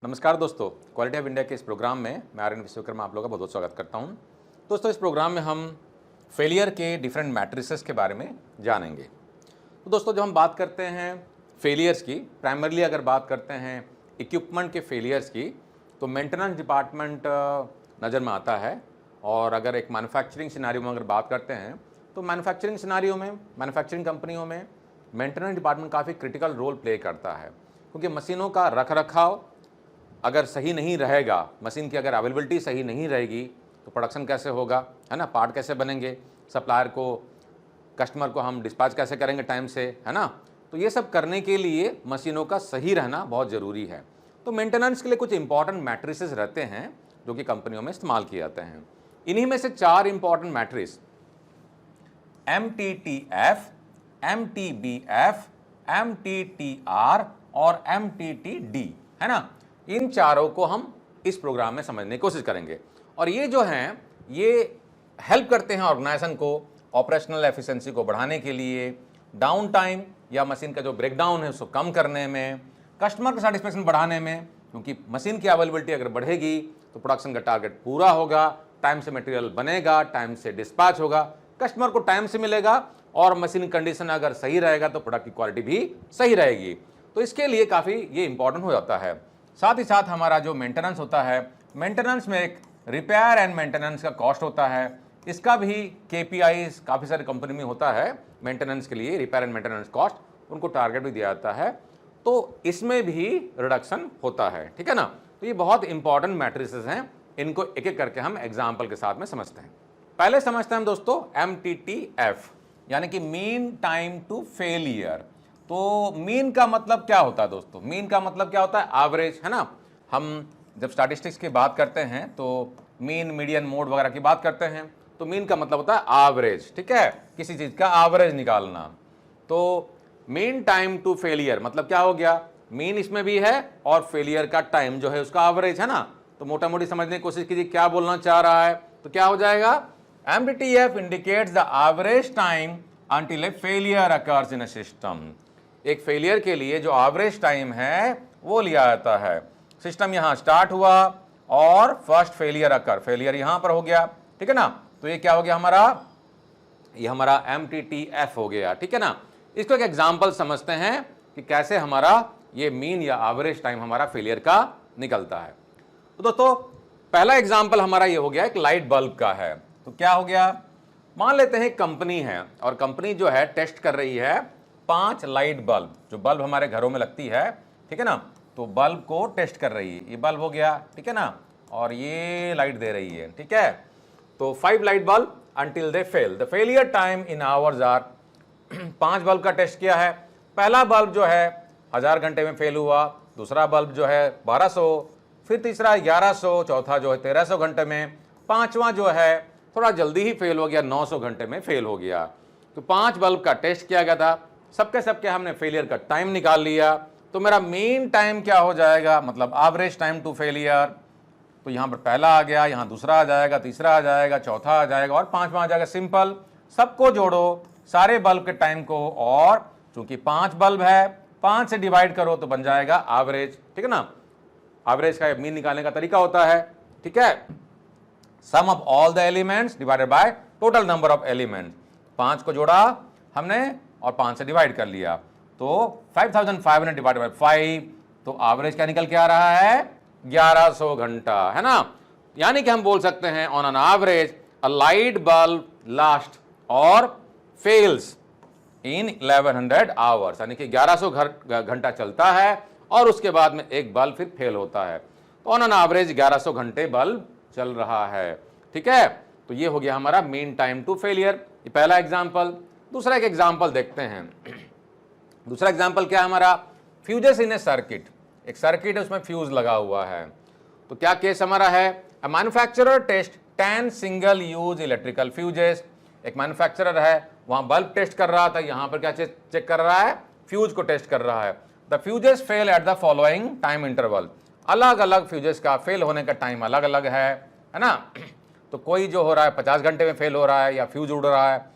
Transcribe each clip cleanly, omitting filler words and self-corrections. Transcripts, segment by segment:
नमस्कार दोस्तों, quality of India के इस प्रोग्राम में मैं आर्यन विश्वकर्मा आप लोगों का बहुत बहुत स्वागत करता हूं। दोस्तों, इस प्रोग्राम में हम फेलियर के डिफरेंट मैट्रिसेस के बारे में जानेंगे। तो दोस्तों, जब हम बात करते हैं फेलियर्स की, प्राइमरली अगर बात करते हैं इक्विपमेंट के फेलियर्स की, तो मेंटेनेंस डिपार्टमेंट नज़र में आता है। और अगर एक मैन्युफैक्चरिंग सिनारियो में अगर बात करते हैं तो मैन्युफैक्चरिंग सिनारियो में, मैन्युफैक्चरिंग कंपनियों में मेंटेनेंस डिपार्टमेंट काफ़ी क्रिटिकल रोल प्ले करता है, क्योंकि मशीनों का रख रखाव अगर सही नहीं रहेगा, मशीन की अगर अवेलेबिलिटी सही नहीं रहेगी तो प्रोडक्शन कैसे होगा, है ना, पार्ट कैसे बनेंगे, सप्लायर को, कस्टमर को हम डिस्पैच कैसे करेंगे टाइम से, है ना। तो ये सब करने के लिए मशीनों का सही रहना बहुत ज़रूरी है। तो मेंटेनेंस के लिए कुछ इंपॉर्टेंट मैट्रिसेस रहते हैं जो कि कंपनियों में इस्तेमाल किए जाते हैं। इन्हीं में से 4 important metrics MTTF, MTBF, MTTR और MTTD, है ना। इन चारों को हम इस प्रोग्राम में समझने की कोशिश करेंगे। और ये जो हैं, ये हेल्प करते हैं ऑर्गेनाइजेशन को ऑपरेशनल एफिशिएंसी को बढ़ाने के लिए, डाउन टाइम या मशीन का जो ब्रेकडाउन है उसको कम करने में, कस्टमर का सेटिस्फेक्शन बढ़ाने में, क्योंकि मशीन की अवेलेबिलिटी अगर बढ़ेगी तो प्रोडक्शन का टारगेट पूरा होगा, टाइम से मटेरियल बनेगा, टाइम से डिस्पैच होगा, कस्टमर को टाइम से मिलेगा और मशीन कंडीशन अगर सही रहेगा तो प्रोडक्ट की क्वालिटी भी सही रहेगी। तो इसके लिए काफ़ी ये इंपॉर्टेंट हो जाता है। साथ ही साथ हमारा जो मेंटेनेंस होता है, मेंटेनेंस में एक रिपेयर एंड मेंटेनेंस का कॉस्ट होता है। इसका भी KPIs काफ़ी सारी कंपनी में होता है मेंटेनेंस के लिए, रिपेयर एंड मेंटेनेंस कॉस्ट, उनको टारगेट भी दिया जाता है, तो इसमें भी रिडक्शन होता है, ठीक है ना। तो ये बहुत इंपॉर्टेंट मैट्रिसेस हैं, इनको एक एक करके हम एग्जाम्पल के साथ में समझते हैं। पहले समझते हैं हम दोस्तों MTTF, यानी कि मीन टाइम टू फेलियर। तो मीन का मतलब क्या होता है दोस्तों? मीन का मतलब क्या होता है? एवरेज, है ना। हम जब स्टैटिस्टिक्स की बात करते हैं तो मीन, मीडियन, मोड वगैरह की बात करते हैं तो मीन का मतलब होता है एवरेज, ठीक है, किसी चीज़ का एवरेज निकालना। तो मीन टाइम टू फेलियर मतलब क्या हो गया? मीन इसमें भी है और फेलियर का टाइम जो है उसका एवरेज, है ना। तो मोटा मोटी समझने की कोशिश कीजिए क्या बोलना चाह रहा है। तो क्या हो जाएगा? MTTF indicates the average time until a failure occurs in a system। एक फेलियर के लिए जो एवरेज टाइम है वो लिया जाता है। सिस्टम यहां स्टार्ट हुआ और फर्स्ट फेलियर अकर, फेलियर यहां पर हो गया, ठीक है ना। तो ये क्या हो गया हमारा? ये हमारा MTTF हो गया, ठीक है ना। इसको एक एग्जांपल समझते हैं कि कैसे हमारा ये मीन या एवरेज टाइम हमारा फेलियर का निकलता है। तो दोस्तों, पहला एग्जांपल हमारा ये हो गया एक लाइट बल्ब का है। तो क्या हो गया? मान लेते हैं कंपनी है और कंपनी जो है टेस्ट कर रही है 5 लाइट बल्ब, जो बल्ब हमारे घरों में लगती है, ठीक है ना। तो बल्ब को टेस्ट कर रही है, ये बल्ब हो गया, ठीक है ना, और ये लाइट दे रही है, ठीक है। तो 5 light bulb until they fail, the failure time in hours are 5 bulb का टेस्ट किया है। पहला बल्ब जो है 1000 घंटे में फेल हुआ, दूसरा बल्ब जो है 1200, फिर तीसरा 1100, चौथा जो है 1300 घंटे में, पांचवा जो है थोड़ा जल्दी ही फेल हो गया, 900 घंटे में फेल हो गया। तो 5 बल्ब का टेस्ट किया गया था, सबके हमने फेलियर का टाइम निकाल लिया। तो मेरा मेन टाइम क्या हो जाएगा, मतलब एवरेज टाइम टू फेलियर। तो यहाँ पर पहला आ गया, यहाँ दूसरा आ जाएगा, तीसरा आ जाएगा, चौथा आ जाएगा और पांचवा आ जाएगा। सिंपल, सबको जोड़ो, सारे बल्ब के टाइम को, और चूंकि 5 बल्ब है 5 से डिवाइड करो तो बन जाएगा एवरेज, ठीक है ना। एवरेज का मीन निकालने का तरीका होता है, ठीक है, sum of all the elements divided by total number of elements. 5 को जोड़ा हमने और 5 से डिवाइड कर लिया, तो 5500 डिवाइडेड बाय 5, तो एवरेज क्या निकल के आ रहा है? 1100 घंटा, है ना। यानी कि हम बोल सकते हैं on an average a light bulb last और फेल्स इन 1100 आवर्स, यानी कि 1100 घंटा चलता है और उसके बाद में एक बल्ब फिर फेल होता है। तो ऑन एन एवरेज 1100 घंटे बल्ब चल रहा है, ठीक है। तो ये हो गया हमारा मीन टाइम टू फेलियर, ये पहला एग्जांपल। दूसरा एक एग्जांपल देखते हैं। दूसरा एग्जांपल क्या है हमारा? फ्यूजेस इन ए सर्किट। एक सर्किट है, उसमें फ्यूज लगा हुआ है। तो क्या केस हमारा है? A manufacturer test 10 single use electrical fuses. एक मैन्युफैक्चरर है, वहां बल्ब टेस्ट कर रहा था, यहां पर क्या चेक कर रहा है? फ्यूज को टेस्ट कर रहा है। The fuses fail at the following time interval. अलग अलग फ्यूजेस का फेल होने का टाइम अलग अलग है ना। तो कोई जो हो रहा है 50 घंटे में फेल हो रहा है, या फ्यूज उड़ रहा है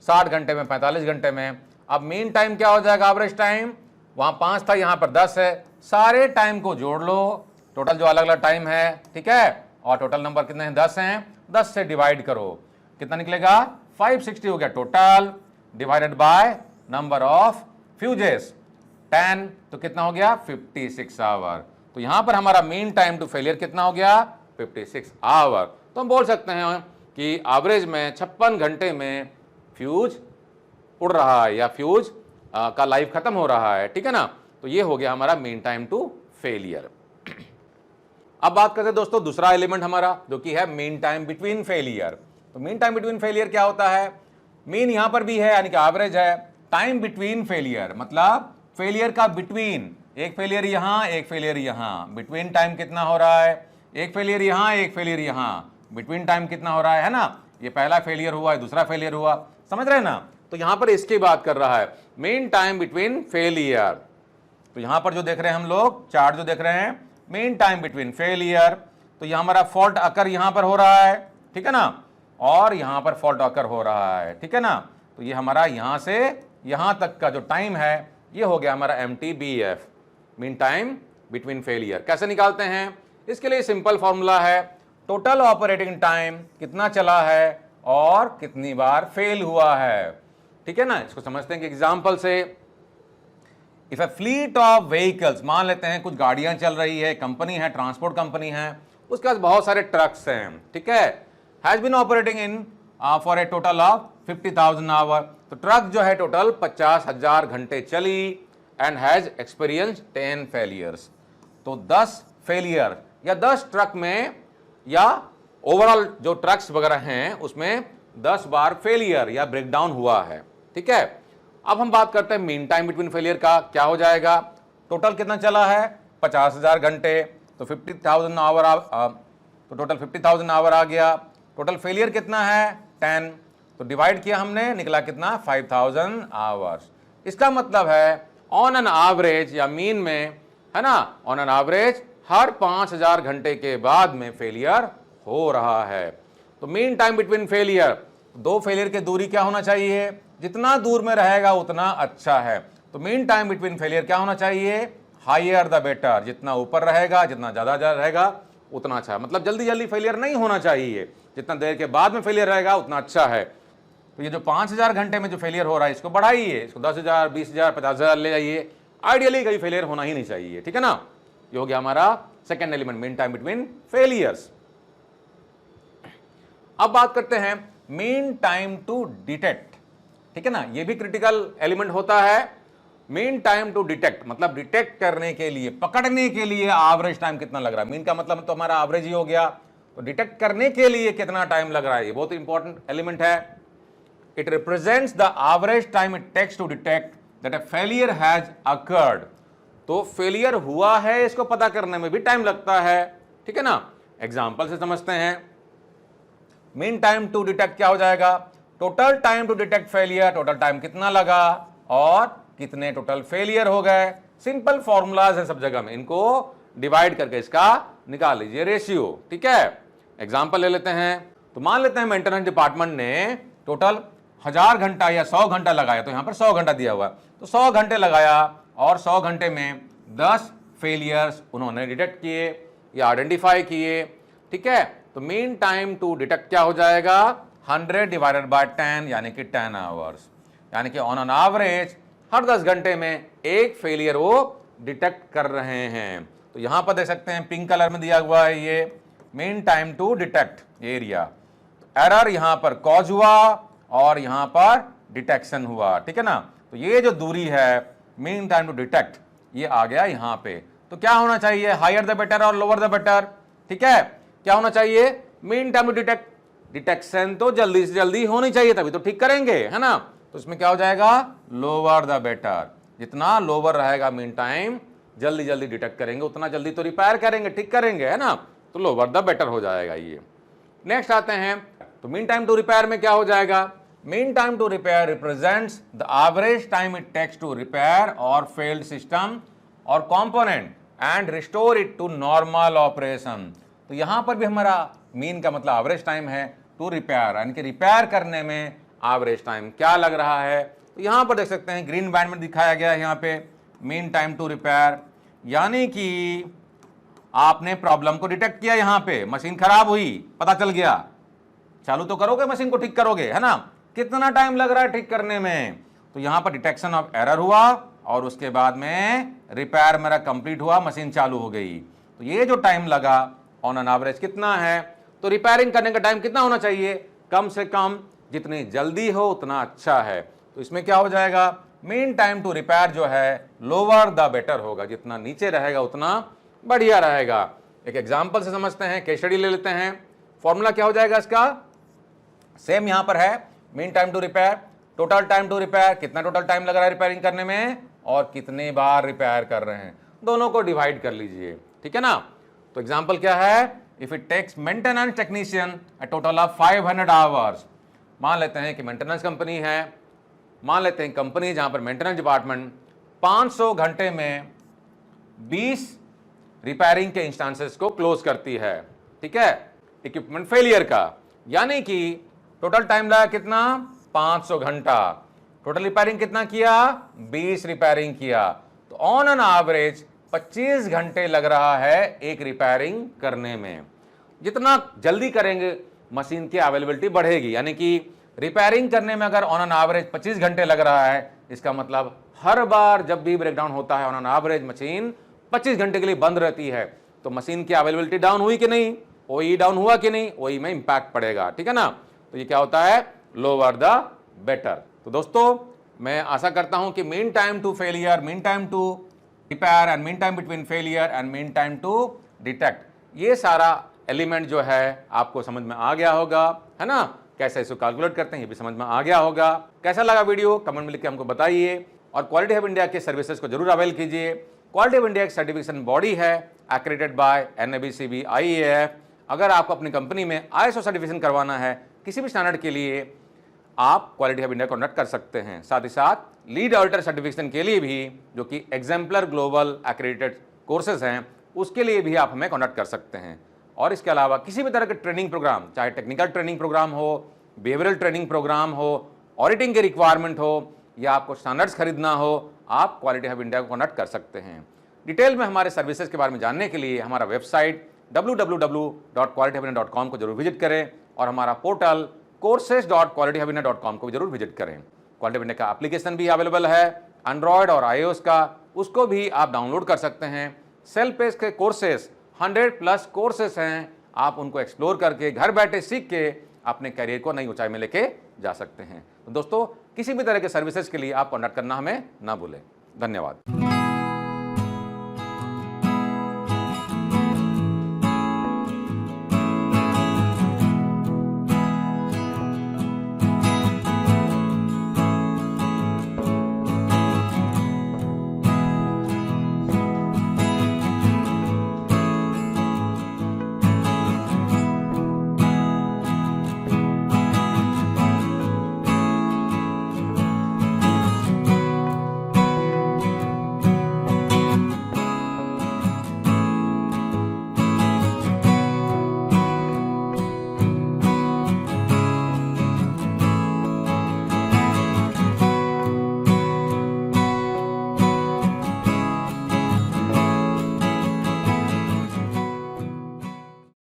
60 घंटे में, 45 घंटे में। अब मीन टाइम क्या हो जाएगा? एवरेज टाइम, वहां 5 था, यहां पर 10 है, सारे टाइम को जोड़ लो, टोटल जो अलग अलग टाइम है, ठीक है, और टोटल नंबर कितने हैं, 10 हैं, 10 से डिवाइड करो, कितना निकलेगा, 560 हो गया total, divided by number of fuses 10, तो कितना हो गया, 56 आवर। तो यहां पर हमारा मीन टाइम टू फेलियर कितना हो गया, 56 आवर। तो हम बोल सकते हैं कि एवरेज में 56 घंटे में फ्यूज उड़ रहा है या फ्यूज का लाइफ खत्म हो रहा है, ठीक है ना। तो ये हो गया हमारा मीन टाइम टू फेलियर। अब बात करते हैं दोस्तों दूसरा एलिमेंट हमारा, जो कि है मीन टाइम बिटवीन फेलियर। तो मीन टाइम बिटवीन फेलियर क्या होता है, मीन यहां पर भी है यानी कि एवरेज है, टाइम बिटवीन फेलियर मतलब फेलियर का बिटवीन, एक फेलियर यहां एक फेलियर यहां, बिटवीन टाइम कितना हो रहा है, एक फेलियर यहां एक फेलियर यहां, बिटवीन टाइम कितना हो रहा है ना, ये पहला फेलियर हुआ है, दूसरा फेलियर हुआ, समझ रहे हैं ना। तो यहां पर इसकी बात कर रहा है, मीन टाइम बिटवीन फेलियर। तो यहां पर जो देख रहे हैं हम लोग चार्ट जो देख रहे हैं, मीन टाइम बिटवीन फेलियर, तो यहां हमारा फॉल्ट अकर यहां पर हो रहा है, ठीक है ना, और यहां पर फॉल्ट अकर हो रहा है, ठीक है ना। तो ये हमारा यहां से यहां तक का जो टाइम है ये हो गया हमारा MTBF, mean time between failure. कैसे निकालते हैं, इसके लिए सिंपल फॉर्मूला है, टोटल ऑपरेटिंग टाइम कितना चला है और कितनी बार फेल हुआ है, ठीक है ना। इसको समझते हैं कि एग्जांपल से, if A fleet of vehicles, मान लेते हैं कुछ गाड़ियां चल रही है, कंपनी है, ट्रांसपोर्ट कंपनी है, उसके पास बहुत सारे ट्रक्स हैं, ठीक है, has been operating in for a total of 50,000 hour. तो ट्रक जो है टोटल 50,000 घंटे चली एंड हैज एक्सपीरियंस 10 फेलियर्स। तो 10 फेलियर या 10 ट्रक में या ओवरऑल जो ट्रक्स वगैरह हैं उसमें 10 बार फेलियर या ब्रेकडाउन हुआ है, ठीक है। अब हम बात करते हैं मीन टाइम बिटवीन फेलियर का, क्या हो जाएगा, टोटल कितना चला है 50,000 घंटे, तो 50,000 आवर, तो टोटल 50,000 आवर आ गया, टोटल फेलियर कितना है 10, तो डिवाइड किया हमने, निकला कितना 5,000 आवर्स। इसका मतलब है ऑन एन एवरेज या मीन में, है ना, ऑन एन एवरेज हर 5,000 घंटे के बाद में फेलियर हो रहा है। तो मीन टाइम बिटवीन फेलियर, दो फेलियर की दूरी क्या होना चाहिए, जितना दूर में रहेगा उतना अच्छा है। तो मीन टाइम बिटवीन फेलियर क्या होना चाहिए, हायर द बेटर, जितना ऊपर रहेगा, जितना ज्यादा रहेगा उतना अच्छा है, मतलब जल्दी जल्दी फेलियर नहीं होना चाहिए, जितना देर के बाद में फेलियर रहेगा उतना अच्छा है। तो ये जो 5,000 घंटे में जो फेलियर हो रहा है इसको बढ़ाइए, इसको 10,000, 20,000, 50,000 ले जाइए, आइडियली कहीं फेलियर होना ही नहीं चाहिए, ठीक है ना। ये हो गया हमारा second element, mean time between failures. अब बात करते हैं मीन टाइम टू डिटेक्ट, ठीक है ना, ये भी क्रिटिकल एलिमेंट होता है। मीन टाइम टू डिटेक्ट मतलब डिटेक्ट करने के लिए, पकड़ने के लिए एवरेज टाइम कितना लग रहा है, मीन का मतलब तो हमारा एवरेज ही हो गया, तो डिटेक्ट करने के लिए कितना टाइम लग रहा है, ये बहुत इंपॉर्टेंट एलिमेंट है। It represents the average time it takes to detect that a failure has occurred. तो फेलियर हुआ है इसको पता करने में भी टाइम लगता है, ठीक है ना। एग्जांपल से समझते हैं, मीन टाइम टू डिटेक्ट क्या हो जाएगा, total time to detect failure, total time कितना लगा और कितने टोटल फेलियर हो गए। सिंपल फॉर्मूलाज है सब जगह में, इनको डिवाइड करके इसका निकाल लीजिए रेशियो, ठीक है। एग्जांपल ले लेते हैं, तो मान लेते हैं मेंटेनेंस डिपार्टमेंट ने टोटल 1000 घंटा या 100 घंटा लगाया, तो यहां पर 100 घंटा दिया हुआ, तो 100 घंटे लगाया और 100 घंटे में 10 फेलियर्स उन्होंने डिटेक्ट किए या आइडेंटिफाई किए, ठीक है। तो मीन टाइम टू डिटेक्ट क्या हो जाएगा, 100 डिवाइडेड बाय 10 यानी कि 10 आवर्स, यानी कि ऑन एन एवरेज हर 10 घंटे में एक फेलियर वो डिटेक्ट कर रहे हैं। तो यहां पर देख सकते हैं पिंक कलर में दिया हुआ है ये mean time to detect area, error यहां पर कॉज हुआ और यहां पर डिटेक्शन हुआ, ठीक है ना। तो ये जो दूरी है मीन टाइम टू डिटेक्ट ये आ गया यहां पे। तो क्या होना चाहिए, हायर द बेटर और लोअर द बेटर, ठीक है। क्या होना चाहिए, mean time to detect, detection तो जल्दी से जल्दी होनी चाहिए तभी तो ठीक करेंगे, है ना। तो इसमें क्या हो जाएगा, लोअर द बेटर, जितना लोअर रहेगा मीन टाइम, जल्दी जल्दी डिटेक्ट करेंगे उतना जल्दी तो रिपेयर करेंगे, ठीक करेंगे, है ना। तो लोअर द बेटर हो जाएगा ये। नेक्स्ट आते हैं, तो मीन टाइम टू रिपेयर में क्या हो जाएगा, mean time to repair represents the average time it takes to repair और फेल्ड सिस्टम और component and restore it to normal operation. तो यहां पर भी हमारा मीन का मतलब एवरेज टाइम है टू रिपेयर, यानी कि रिपेयर करने में एवरेज टाइम क्या लग रहा है। तो यहां पर देख सकते हैं ग्रीन बैंड में दिखाया गया है यहाँ पे मीन टाइम टू रिपेयर, यानी कि आपने प्रॉब्लम को डिटेक्ट किया, यहां पे मशीन खराब हुई, पता चल गया, चालू तो करोगे, मशीन को ठीक करोगे, है ना। कितना टाइम लग रहा है ठीक करने में, तो यहां पर डिटेक्शन ऑफ एरर हुआ और उसके बाद में रिपेयर मेरा कंप्लीट हुआ, मशीन चालू हो गई। तो ये जो टाइम लगा ऑन एन एवरेज कितना है, तो रिपेयरिंग करने का टाइम कितना होना चाहिए, कम से कम, जितनी जल्दी हो उतना अच्छा है। तो इसमें क्या हो जाएगा, मीन टाइम टू रिपेयर जो है लोअर द बेटर होगा, जितना नीचे रहेगा उतना बढ़िया रहेगा। एक एग्जांपल से समझते हैं, केस स्टडी ले लेते हैं। फॉर्मूला क्या हो जाएगा इसका, सेम यहां पर है, mean time to repair, total time to repair, कितना टोटल टाइम लग रहा है रिपेयरिंग करने में और कितने बार रिपेयर कर रहे हैं, दोनों को डिवाइड कर लीजिए, ठीक है ना। तो एग्जांपल क्या है, if it takes maintenance technician a total of 500 hours, मान लेते हैं कि मेंटेनेंस कंपनी है, मान लेते हैं कंपनी जहां पर मेंटेनेंस डिपार्टमेंट 500 घंटे में 20 रिपेयरिंग के इंस्टेंसेस को क्लोज करती है, ठीक है, इक्विपमेंट फेलियर का, यानी कि टोटल टाइम लगा कितना, 500 घंटा, टोटल रिपेयरिंग कितना किया, 20 रिपेयरिंग किया, तो ऑन एन एवरेज 25 घंटे लग रहा है एक रिपेयरिंग करने में। जितना जल्दी करेंगे मशीन की अवेलेबिलिटी बढ़ेगी, यानी कि रिपेयरिंग करने में अगर ऑन एन एवरेज 25 घंटे लग रहा है, इसका मतलब हर बार जब भी ब्रेकडाउन होता है ऑन एन एवरेज मशीन 25 घंटे के लिए बंद रहती है, तो मशीन की अवेलेबिलिटी डाउन हुई कि नहीं, ओई डाउन हुआ कि नहीं, ओई में इंपैक्ट पड़ेगा, ठीक है ना। तो ये क्या होता है, लोअर द बेटर। तो दोस्तों मैं आशा करता हूं कि mean time to failure, mean time to repair and mean time between failure and mean time to detect, ये सारा एलिमेंट जो है आपको समझ में आ गया होगा, है ना। कैसे इसको कैलकुलेट करते हैं ये भी समझ में आ गया होगा। कैसा लगा वीडियो कमेंट में लिख के हमको बताइए, और क्वालिटी हब इंडिया के सर्विसेज को जरूर अवेल कीजिए। क्वालिटी हब इंडिया एक सर्टिफिकेशन बॉडी है एक्रेडिटेड बाय NABCB IAF। अगर आपको अपनी कंपनी में ISO सर्टिफिकेशन करवाना है किसी भी स्टैंडर्ड के लिए, आप क्वालिटी हब इंडिया कॉन्टैक्ट कर सकते हैं। साथ ही साथ लीड ऑडिटर सर्टिफिकेशन के लिए भी, जो कि एग्जाम्पलर ग्लोबल एक्रेडिटेड कोर्सेज हैं, उसके लिए भी आप हमें कॉन्टैक्ट कर सकते हैं। और इसके अलावा किसी भी तरह के ट्रेनिंग प्रोग्राम, चाहे टेक्निकल ट्रेनिंग प्रोग्राम हो, बिहेवियरल ट्रेनिंग प्रोग्राम हो, ऑडिटिंग के रिक्वायरमेंट हो, या आपको स्टैंडर्ड्स खरीदना हो, आप क्वालिटी हब इंडिया को कॉन्टैक्ट कर सकते हैं। डिटेल में हमारे सर्विसेज के बारे में जानने के लिए हमारा वेबसाइट www.qualityhubindia.com को जरूर विजिट करें, और हमारा पोर्टल courses.qualityhubindia.com को भी जरूर विजिट करें। क्वालिटी हब इंडिया का एप्लीकेशन भी अवेलेबल है एंड्रॉयड और iOS का, उसको भी आप डाउनलोड कर सकते हैं। सेल्फ पेस के कोर्सेज 100+ कोर्सेस हैं, आप उनको एक्सप्लोर करके घर बैठे सीख के अपने करियर को नई ऊंचाई में लेके जा सकते हैं। तो दोस्तों किसी भी तरह के सर्विसेज के लिए आप कॉन्टैक्ट करना हमें ना भूलें। धन्यवाद।